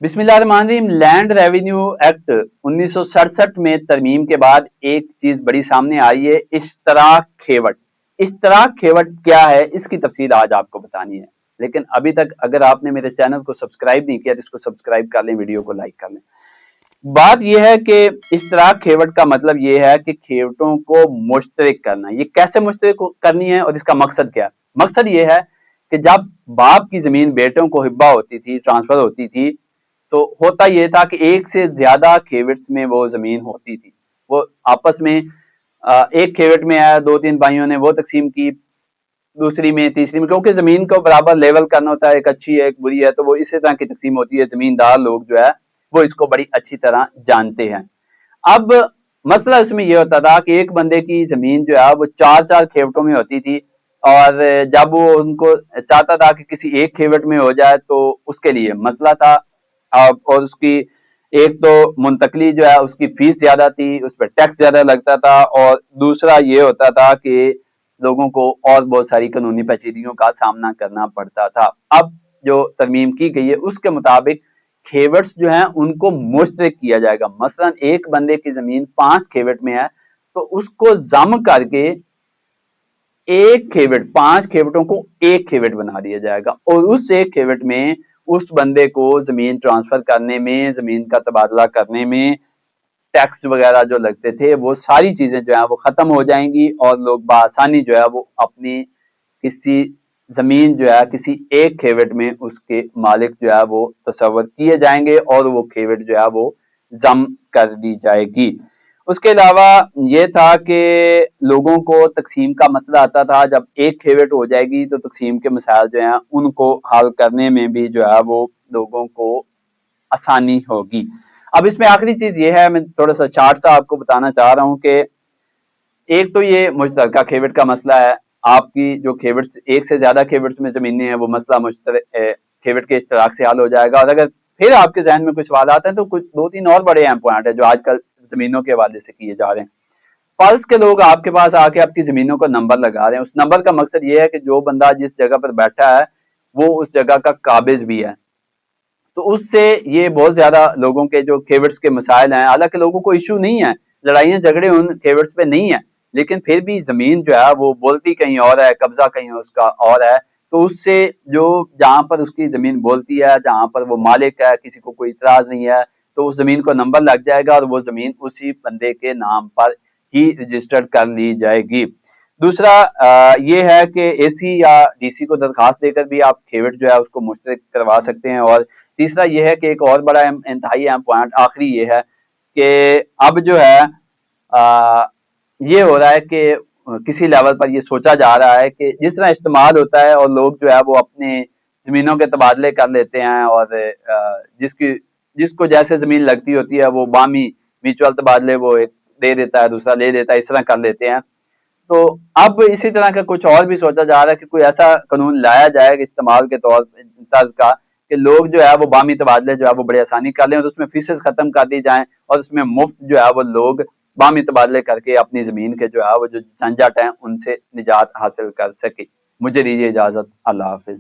बिस्मिल्लाहिर्रहमानिर्रहीम। Land revenue act 1967 में तरमीम के बाद एक चीज बड़ी सामने आई है, इश्तराक खेवट। इश्तराक खेवट क्या है, इसकी तफसील आज आपको बतानी है। लेकिन अभी तक अगर आपने मेरे चैनल को सब्सक्राइब नहीं किया तो इसको सब्सक्राइब कर लें, वीडियो को लाइक कर लें। बात यह है कि इश्तराक खेवट का मतलब यह है कि खेवटों को मुश्तरक करना। ये कैसे मुश्तरक करनी है और इसका मकसद क्या है? मकसद यह है कि जब बाप की जमीन बेटों को हिब्बा होती थी, ट्रांसफर होती थी, तो होता यह था कि एक से ज्यादा खेवट में वो जमीन होती थी। वो आपस में एक खेवट में आया, दो तीन भाइयों ने वो तकसीम की, दूसरी में, तीसरी में, क्योंकि जमीन को बराबर लेवल करना होता है, एक अच्छी है एक बुरी है, तो वो इसी तरह की तकसीम होती है। जमींदार लोग जो है वो इसको बड़ी अच्छी तरह जानते हैं। अब मसला इसमें यह होता था कि एक बंदे की जमीन जो है वो चार चार खेवटों में होती थी, और जब वो उनको चाहता था कि किसी एक खेवट में हो जाए तो उसके लिए मसला था। और उसकी एक तो मुंतकली जो है उसकी फीस ज्यादा थी, उस पर टैक्स ज्यादा लगता था, और दूसरा ये होता था कि लोगों को और बहुत सारी कानूनी पेचीदगियों का सामना करना पड़ता था। अब जो तरमीम की गई है उसके मुताबिक खेवट्स जो हैं उनको मुश्तरक किया जाएगा। मसलन एक बंदे की जमीन 5 खेवट में है तो उसको जम करके एक खेवट, 5 खेवटों को एक खेवट बना दिया जाएगा, और उस एक खेवट में उस बंदे को जमीन ट्रांसफर करने में, जमीन का तबादला करने में टैक्स वगैरह जो लगते थे वो सारी चीजें जो है वो खत्म हो जाएंगी, और लोग बआसानी जो है वो अपनी किसी जमीन जो है किसी एक खेवट में उसके मालिक जो है वो तस्वर किए जाएंगे, और वो खेवट जो है वो जम कर दी जाएगी। उसके अलावा ये था कि लोगों को तकसीम का मसला आता था। जब एक खेवट हो जाएगी तो तकसीम के मसाइल जो हैं उनको हल करने में भी जो है वो लोगों को आसानी होगी। अब इसमें आखिरी चीज ये है, मैं थोड़ा सा चार्ट सा आपको बताना चाह रहा हूँ कि एक तो ये मुश्तरका खेवट का मसला है। आपकी जो खेवट, एक से ज्यादा खेवट में जमीनें हैं, वो मसला मुश्तरक खेवट के इश्तराक से हल हो जाएगा। और अगर फिर आपके जहन में कुछ सवाल आते हैं तो कुछ दो तीन और बड़े अहम पॉइंट है जो आजकल जमीनों के हवाले से किए जा रहे हैं। फर्ज के लोग आपके पास आके आपकी जमीनों को नंबर लगा रहे हैं। उस नंबर का मकसद ये है कि जो बंदा जिस जगह पर बैठा है वो उस जगह का काबिज भी है। तो उससे ये बहुत ज्यादा लोगों के जो खेवट्स के मसाइल हैं, हालांकि लोगों को इशू नहीं है, लड़ाइयां झगड़े उन खेवट्स पे नहीं है, लेकिन फिर भी जमीन जो है वो बोलती कहीं और है, कब्जा कहीं उसका और है। तो उससे जो जहां पर उसकी जमीन बोलती है, जहां पर वो मालिक है, किसी को कोई इतराज नहीं है, तो उस जमीन को नंबर लग जाएगा और वो जमीन उसी बंदे के नाम पर ही रजिस्टर्ड कर ली जाएगी। दूसरा ये है कि एसी या डीसी को दरखास्त देकर भी आप खेवट जो है उसको मुश्तरक करवा सकते हैं। और तीसरा ये है कि एक और बड़ा इंतहाई अहम पॉइंट आखिरी ये है कि अब जो है आ, ये हो रहा है कि किसी लेवल पर ये सोचा जा रहा है कि जिस तरह इस्तेमाल होता है और लोग जो है वो अपने जमीनों के तबादले कर लेते हैं, और जिसकी जिसको जैसे जमीन लगती होती है वो बामी म्यूचुअल तबादले वो एक दे देता है, दूसरा ले देता है, इस तरह कर लेते हैं। तो अब इसी तरह का कुछ और भी सोचा जा रहा है कि कोई ऐसा कानून लाया जाए कि इस्तेमाल के तौर तर्ज का, कि लोग जो है वो बामी तबादले जो है वो बड़ी आसानी कर लें, और उसमें फीसेस खत्म कर दी जाएं, और उसमें मुफ्त जो है वो लोग बामी तबादले करके अपनी जमीन के जो है वो जो झंझट है उनसे निजात हासिल कर सके। मुझे दीजिए इजाजत। अल्लाह हाफिज।